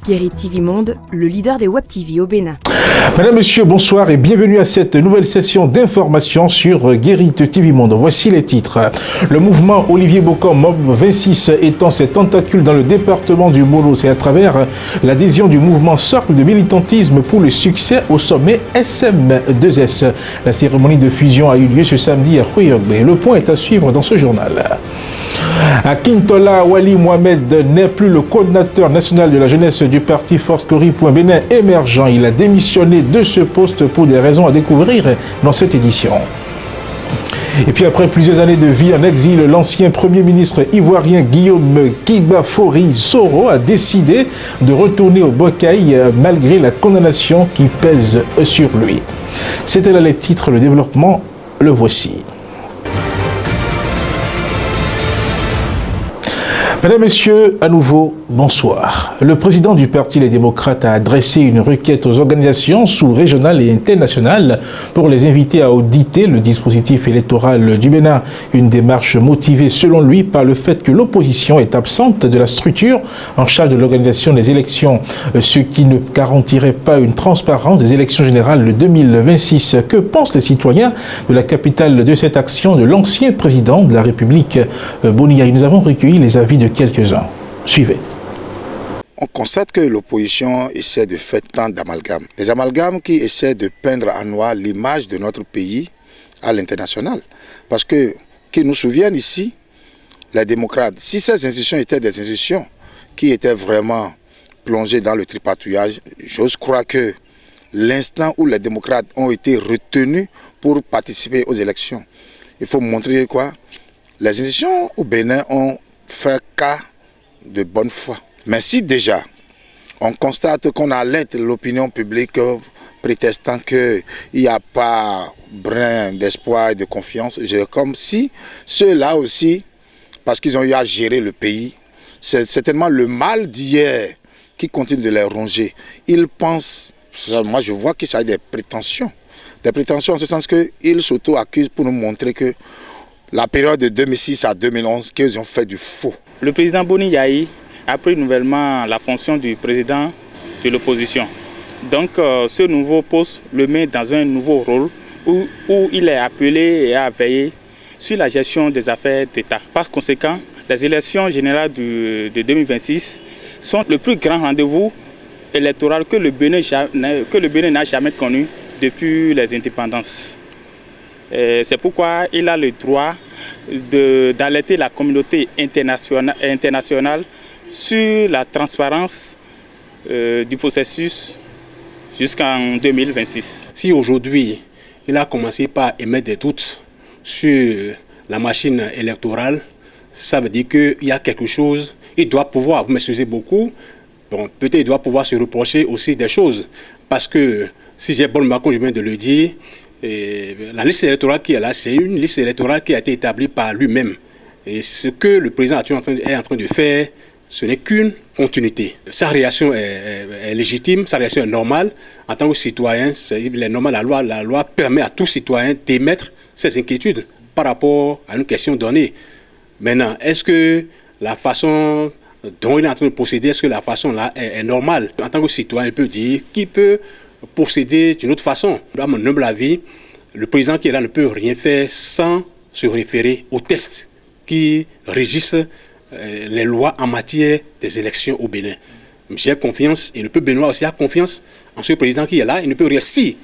Guéry TV Monde, le leader des Web TV au Bénin. Mesdames, Messieurs, bonsoir et bienvenue à cette nouvelle session d'information sur Guéry TV Monde. Voici les titres. Le mouvement Olivier Bocom Mob 26 étend ses tentacules dans le département du Molo. C'est à travers l'adhésion du mouvement Socle de militantisme pour le succès au sommet SM2S. La cérémonie de fusion a eu lieu ce samedi à Khouyogbé. Le point est à suivre dans ce journal. Akintola Wali Mohamed n'est plus le coordinateur national de la jeunesse du parti Force Glory pour un Bénin émergent. Il a démissionné de ce poste pour des raisons à découvrir dans cette édition. Et puis après plusieurs années de vie en exil, l'ancien Premier ministre ivoirien Guillaume Kibafori Soro a décidé de retourner au Bokaï malgré la condamnation qui pèse sur lui. C'était là les titres, le développement, le voici. Mesdames, Messieurs, à nouveau, bonsoir. Le président du Parti Les Démocrates a adressé une requête aux organisations sous-régionales et internationales pour les inviter à auditer le dispositif électoral du Bénin. Une démarche motivée, selon lui, par le fait que l'opposition est absente de la structure en charge de l'organisation des élections, ce qui ne garantirait pas une transparence des élections générales de 2026. Que pensent les citoyens de la capitale de cette action de l'ancien président de la République, Boniaï? Nous avons recueilli les avis de quelques-uns. Suivez. On constate que l'opposition essaie de faire tant d'amalgames. Des amalgames qui essaient de peindre en noir l'image de notre pays à l'international. Parce que, qu'ils nous souviennent ici, les démocrates, si ces institutions étaient des institutions qui étaient vraiment plongées dans le tripatouillage, j'ose croire que l'instant où les démocrates ont été retenus pour participer aux élections, il faut montrer quoi? Les institutions au Bénin ont fait cas de bonne foi. Mais si déjà on constate qu'on alerte l'opinion publique prétestant qu'il n'y a pas brin d'espoir et de confiance, comme si ceux-là aussi, parce qu'ils ont eu à gérer le pays, c'est certainement le mal d'hier qui continue de les ronger. Ils pensent, moi je vois que ça a des prétentions en ce sens qu'ils s'auto-accusent pour nous montrer que la période de 2006 à 2011, qu'ils ont fait du faux. Le président Boniaï a pris nouvellement la fonction du président de l'opposition. Donc ce nouveau poste le met dans un nouveau rôle où il est appelé à veiller sur la gestion des affaires d'État. Par conséquent, les élections générales de 2026 sont le plus grand rendez-vous électoral que le Bénin n'a jamais connu depuis les indépendances. C'est pourquoi il a le droit d'alerter la communauté internationale sur la transparence du processus jusqu'en 2026. Si aujourd'hui, il a commencé par émettre des doutes sur la machine électorale, ça veut dire qu'il y a quelque chose, il doit pouvoir, vous m'excusez beaucoup, bon, peut-être il doit pouvoir se reprocher aussi des choses. Parce que, si j'ai bon comme je viens de le dire, et la liste électorale qui est là, c'est une liste électorale qui a été établie par lui-même. Et ce que le président est en train de faire, ce n'est qu'une continuité. Sa réaction est légitime, sa réaction est normale. En tant que citoyen, c'est normal, la loi permet à tout citoyen d'émettre ses inquiétudes par rapport à une question donnée. Maintenant, est-ce que la façon dont il est en train de procéder, est-ce que la façon là est normale? En tant que citoyen, il peut dire qu'il peut procéder d'une autre façon. Dans mon humble avis, le président qui est là ne peut rien faire sans se référer aux tests qui régissent les lois en matière des élections au Bénin. J'ai confiance, et le peuple béninois aussi a confiance en ce président qui est là. Il ne peut rien. Si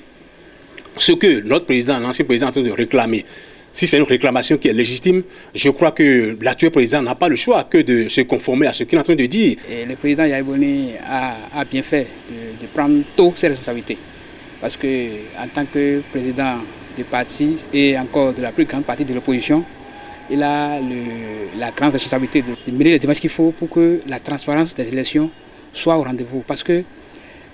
ce que notre président, l'ancien président, est en train de réclamer, si c'est une réclamation qui est légitime, je crois que l'actuel président n'a pas le choix que de se conformer à ce qu'il est en train de dire. Et le président Yahya Boni a bien fait de prendre tôt ses responsabilités. Parce qu'en tant que président du parti et encore de la plus grande partie de l'opposition, il a la grande responsabilité de mener les démarches qu'il faut pour que la transparence des élections soit au rendez-vous. Parce que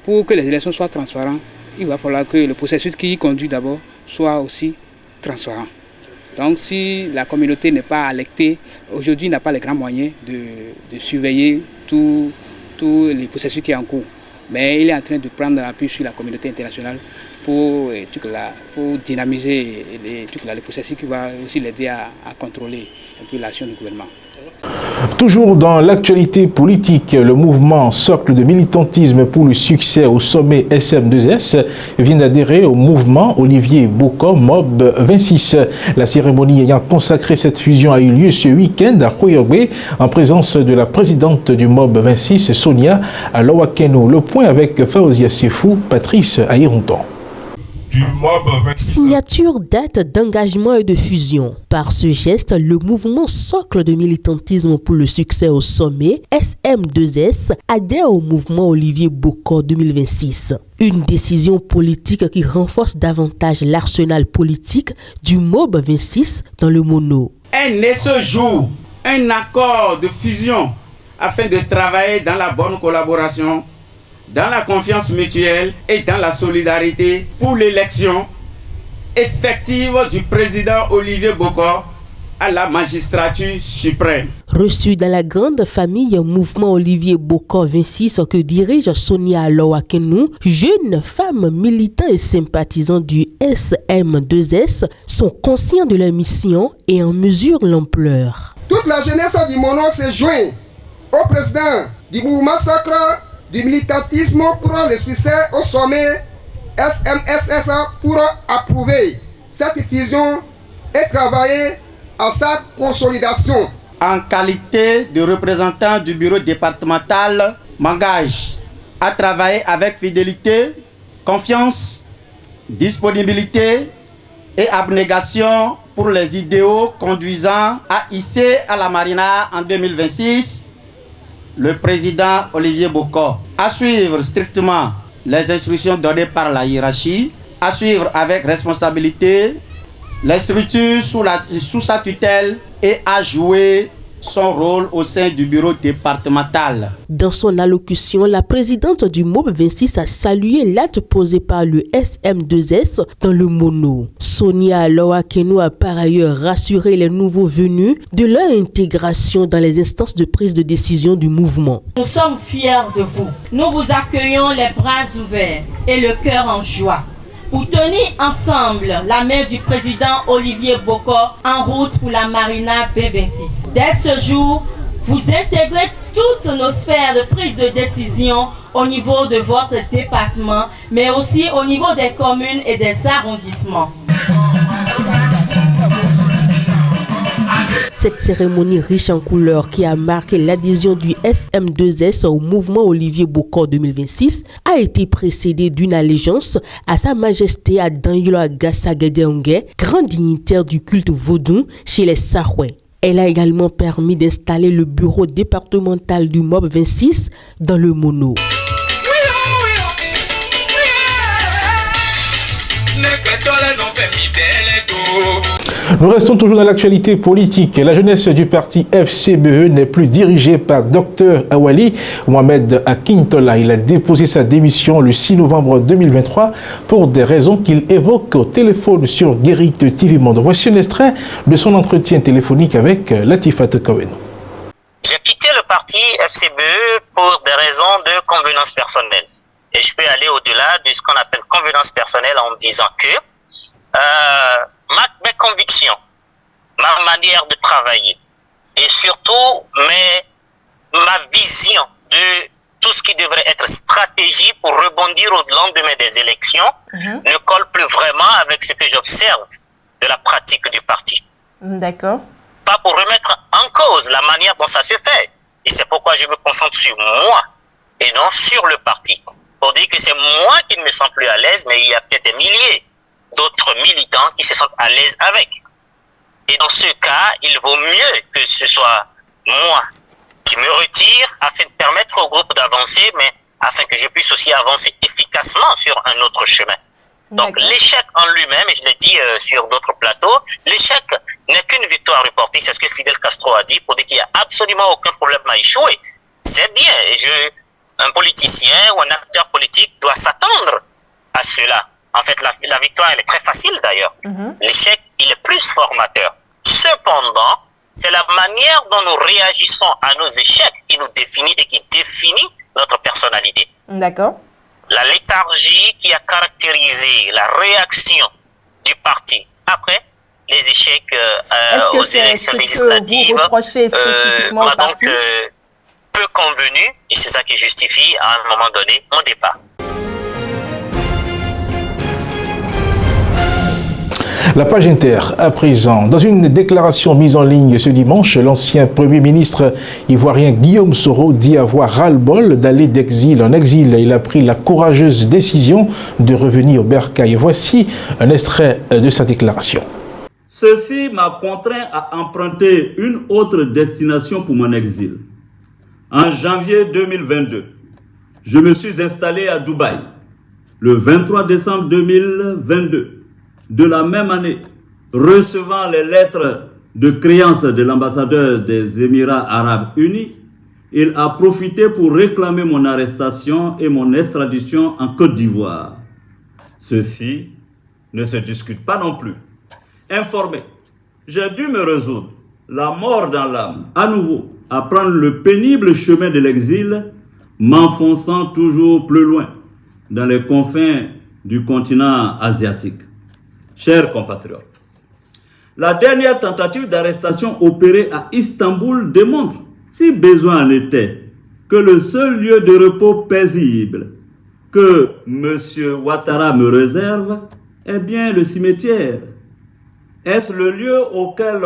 pour que les élections soient transparentes, il va falloir que le processus qui y conduit d'abord soit aussi transparent. Donc si la communauté n'est pas alertée, aujourd'hui n'a pas les grands moyens de surveiller tous les processus qui sont en cours. Mais il est en train de prendre appui sur la communauté internationale pour dynamiser les processus qui va aussi l'aider à contrôler un peu l'action du gouvernement. Toujours dans l'actualité politique, le mouvement Socle de militantisme pour le succès au sommet SM2S vient d'adhérer au mouvement Olivier Boko Mob 26. La cérémonie ayant consacré cette fusion a eu lieu ce week-end à Koyogwe en présence de la présidente du Mob 26, Sonia Alowakeno. Le point avec Faouzia Sefou, Patrice Aïronton. Signature, date d'engagement et de fusion. Par ce geste, le mouvement Socle de militantisme pour le succès au sommet, SM2S, adhère au mouvement Olivier Boko 2026. Une décision politique qui renforce davantage l'arsenal politique du MOB 26 dans le mono. Est né ce jour un accord de fusion afin de travailler dans la bonne collaboration, dans la confiance mutuelle et dans la solidarité pour l'élection effective du président Olivier Boko à la magistrature suprême. Reçu dans la grande famille mouvement Olivier Boko 26 que dirige Sonia Alowakeno, jeune femme militant et sympathisant du SM2S sont conscients de leur mission et en mesurent l'ampleur. Toute la jeunesse du Mono s'est jointe au président du mouvement sacré du militantisme pour le succès au sommet SMSS pour approuver cette fusion et travailler à sa consolidation. En qualité de représentant du bureau départemental, m'engage à travailler avec fidélité, confiance, disponibilité et abnégation pour les idéaux conduisant à hisser à la Marina en 2026 le président Olivier Boko. À suivre strictement les instructions données par la hiérarchie, à suivre avec responsabilité les structures sous sa tutelle et à jouer son rôle au sein du bureau départemental. Dans son allocution, la présidente du MOB 26 a salué l'acte posé par le SM2S dans le mono. Sonia Alowakeno a par ailleurs rassuré les nouveaux venus de leur intégration dans les instances de prise de décision du mouvement. Nous sommes fiers de vous. Nous vous accueillons les bras ouverts et le cœur en joie pour tenir ensemble la main du président Olivier Boko en route pour la Marina B26. Dès ce jour, vous intégrez toutes nos sphères de prise de décision au niveau de votre département, mais aussi au niveau des communes et des arrondissements. Cette cérémonie riche en couleurs qui a marqué l'adhésion du SM2S au mouvement Olivier Boko 2026 a été précédée d'une allégeance à Sa Majesté Adanguilo Agassagedengé, grand dignitaire du culte vaudou chez les Sahoué. Elle a également permis d'installer le bureau départemental du MOB 26 dans le mono. Nous restons toujours dans l'actualité politique. La jeunesse du parti FCBE n'est plus dirigée par Dr Awali Mohamed Akintola. Il a déposé sa démission le 6 novembre 2023 pour des raisons qu'il évoque au téléphone sur Guérit TV Monde. Voici un extrait de son entretien téléphonique avec Latifat Kaweno. J'ai quitté le parti FCBE pour des raisons de convenance personnelle. Et je peux aller au-delà de ce qu'on appelle convenance personnelle en disant que mes convictions, ma manière de travailler et surtout ma vision de tout ce qui devrait être stratégie pour rebondir au lendemain des élections ne colle plus vraiment avec ce que j'observe de la pratique du parti. D'accord. Pas pour remettre en cause la manière dont ça se fait. Et c'est pourquoi je me concentre sur moi et non sur le parti. Pour dire que c'est moi qui ne me sens plus à l'aise, mais il y a peut-être des milliers d'autres militants qui se sentent à l'aise avec. Et dans ce cas, il vaut mieux que ce soit moi qui me retire afin de permettre au groupe d'avancer, mais afin que je puisse aussi avancer efficacement sur un autre chemin. Donc l'échec en lui-même, et je l'ai dit sur d'autres plateaux, l'échec n'est qu'une victoire reportée, c'est ce que Fidel Castro a dit, pour dire qu'il n'y a absolument aucun problème à échouer. C'est bien, un politicien ou un acteur politique doit s'attendre à cela. En fait, la victoire, elle est très facile d'ailleurs. L'échec, il est plus formateur. Cependant, c'est la manière dont nous réagissons à nos échecs qui nous définit et qui définit notre personnalité. D'accord. La léthargie qui a caractérisé la réaction du parti après les échecs Est-ce que aux élections législatives m'a donc peu convenu, et c'est ça qui justifie à un moment donné mon départ. La page Inter, à présent. Dans une déclaration mise en ligne ce dimanche, l'ancien Premier ministre ivoirien Guillaume Soro dit avoir ras-le-bol d'aller d'exil en exil. Il a pris la courageuse décision de revenir au bercail. Voici un extrait de sa déclaration. Ceci m'a contraint à emprunter une autre destination pour mon exil. En janvier 2022, je me suis installé à Dubaï. Le 23 décembre 2022, de la même année, recevant les lettres de créance de l'ambassadeur des Émirats arabes unis, il a profité pour réclamer mon arrestation et mon extradition en Côte d'Ivoire. Ceci ne se discute pas non plus. Informé, j'ai dû me résoudre, la mort dans l'âme, à nouveau, à prendre le pénible chemin de l'exil, m'enfonçant toujours plus loin dans les confins du continent asiatique. Chers compatriotes, la dernière tentative d'arrestation opérée à Istanbul démontre, si besoin en était, que le seul lieu de repos paisible que M. Ouattara me réserve est bien le cimetière. Est-ce le lieu auquel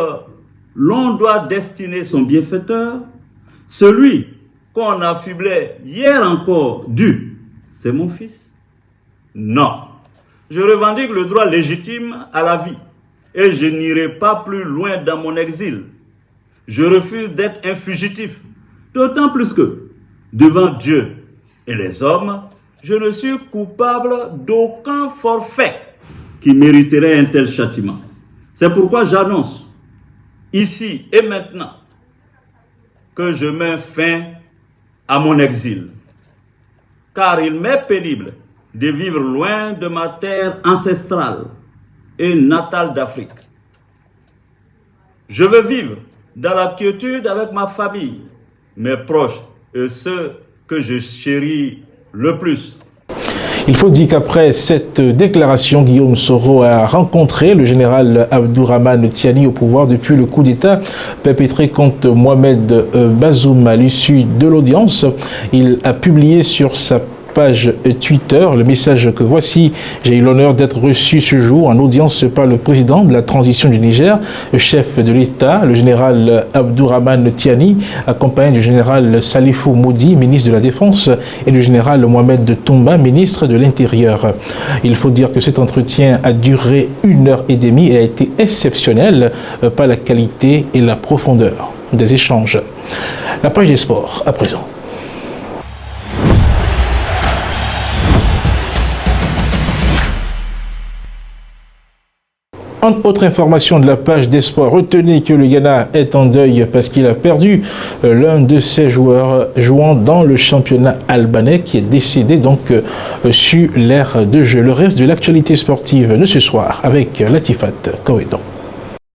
l'on doit destiner son bienfaiteur? Celui qu'on affublait hier encore c'est mon fils? Non. Je revendique le droit légitime à la vie et je n'irai pas plus loin dans mon exil. Je refuse d'être un fugitif, d'autant plus que, devant Dieu et les hommes, je ne suis coupable d'aucun forfait qui mériterait un tel châtiment. C'est pourquoi j'annonce, ici et maintenant, que je mets fin à mon exil. Car il m'est pénible de vivre loin de ma terre ancestrale et natale d'Afrique. Je veux vivre dans la quiétude avec ma famille, mes proches et ceux que je chéris le plus. Il faut dire qu'après cette déclaration, Guillaume Soro a rencontré le général Abdourahmane Tiani au pouvoir depuis le coup d'État perpétré contre Mohamed Bazoum à l'issue de l'audience. Il a publié sur sa page Twitter le message que voici: j'ai eu l'honneur d'être reçu ce jour en audience par le président de la transition du Niger, le chef de l'État, le général Abdourahmane Tiani, accompagné du général Salifou Moudi, ministre de la Défense, et du général Mohamed Toumba, ministre de l'Intérieur. Il faut dire que cet entretien a duré 1h30 et a été exceptionnel par la qualité et la profondeur des échanges. La page des sports à présent. Entre autres informations de la page des sports, retenez que le Ghana est en deuil parce qu'il a perdu l'un de ses joueurs jouant dans le championnat albanais qui est décédé donc sur l'aire de jeu. Le reste de l'actualité sportive de ce soir avec Latifat Kawedon.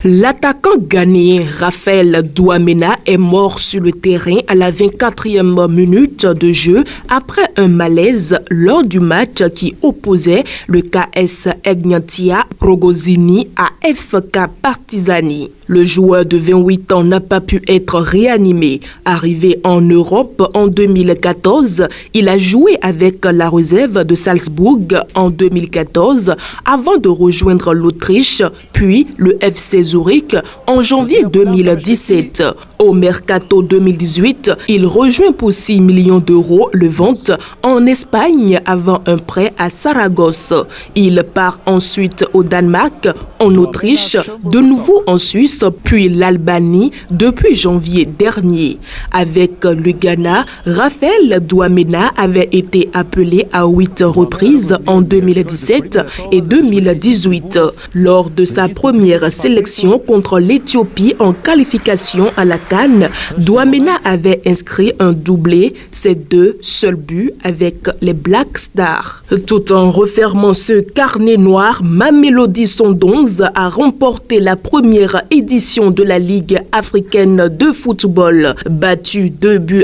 L'attaquant ghanéen Raphaël Douamena est mort sur le terrain à la 24e minute de jeu après un malaise lors du match qui opposait le KS Egnatia Progozini à FK Partizani. Le joueur de 28 ans n'a pas pu être réanimé. Arrivé en Europe en 2014, il a joué avec la réserve de Salzbourg en 2014 avant de rejoindre l'Autriche, puis le FC Zurich en janvier 2017. Au Mercato 2018, il rejoint pour 6 millions d'euros le Vente en Espagne avant un prêt à Saragosse. Il part ensuite au Danemark, en Autriche, de nouveau en Suisse, puis l'Albanie depuis janvier dernier. Avec le Ghana, Raphaël Douamena avait été appelé à 8 reprises en 2017 et 2018. Lors de sa première sélection contre l'Éthiopie en qualification à la CAN, Douamena avait inscrit un doublé, ses 2 seuls buts avec les Black Stars. Tout en refermant ce carnet noir, Mamelodi Sundowns a remporté la première édition de la Ligue africaine de football. Battu 2-1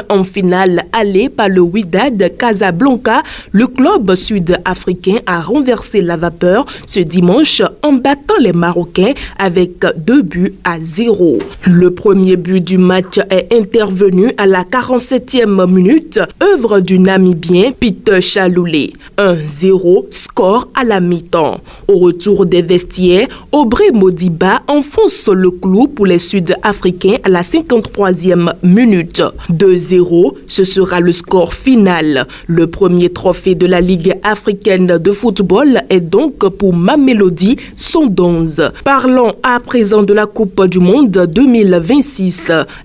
en finale allée par le Wydad Casablanca, le club sud-africain a renversé la vapeur ce dimanche en battant les Marocains avec 2-0. Le premier but du match est intervenu à la 47e minute, œuvre du Namibien Peter Chaloulé. 1-0, score à la mi-temps. Au retour des vestiaires, Aubrey Modiba enfonce le clou pour les Sud-Africains à la 53e minute. 2-0, ce sera le score final. Le premier trophée de la Ligue africaine de football est donc pour Mamelodi Sundowns. Parlons à présent de la Coupe du Monde 2026.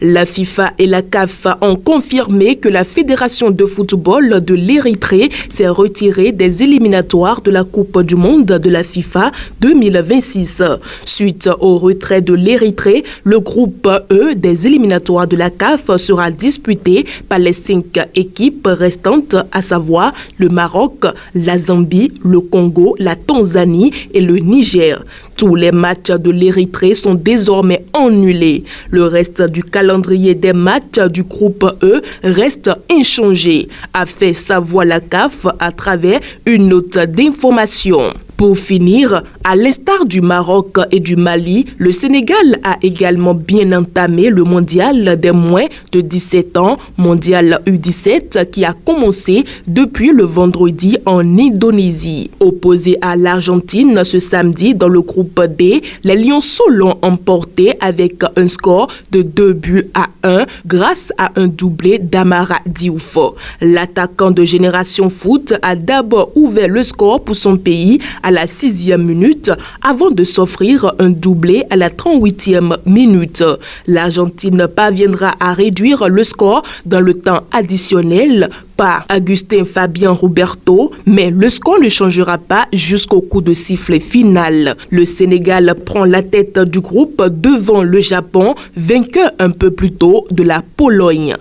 La FIFA et la CAF ont confirmé que la Fédération de football de l'Érythrée s'est retirée des éliminatoires de la Coupe du Monde de la FIFA 2026. Suite au retrait de l'Érythrée, le groupe E des éliminatoires de la CAF sera disputé par les 5 équipes restantes, à savoir le Maroc, la Zambie, le Congo, la Tanzanie et le Niger. Tous les matchs de l'Érythrée sont désormais annulés. Le reste du calendrier des matchs du groupe E reste inchangé, a fait savoir la CAF à travers une note d'information. Pour finir, à l'instar du Maroc et du Mali, le Sénégal a également bien entamé le mondial des moins de 17 ans, mondial U17, qui a commencé depuis le vendredi en Indonésie. Opposé à l'Argentine ce samedi dans le groupe D, les Lionceaux l'ont emporté avec un score de 2-1 grâce à un doublé d'Amara Diouf. L'attaquant de Génération Foot a d'abord ouvert le score pour son pays à la 6e minute avant de s'offrir un doublé à la 38e minute. L'Argentine parviendra à réduire le score dans le temps additionnel par Agustin Fabien Roberto, mais le score ne changera pas jusqu'au coup de sifflet final. Le Sénégal prend la tête du groupe devant le Japon, vainqueur un peu plus tôt de la Pologne.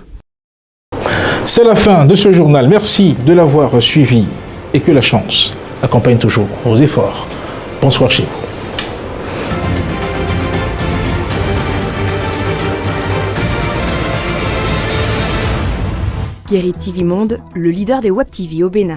C'est la fin de ce journal. Merci de l'avoir suivi et que la chance accompagne toujours vos efforts. Bonsoir chez vous. Guérit TV Monde, le leader des Web TV au Bénin.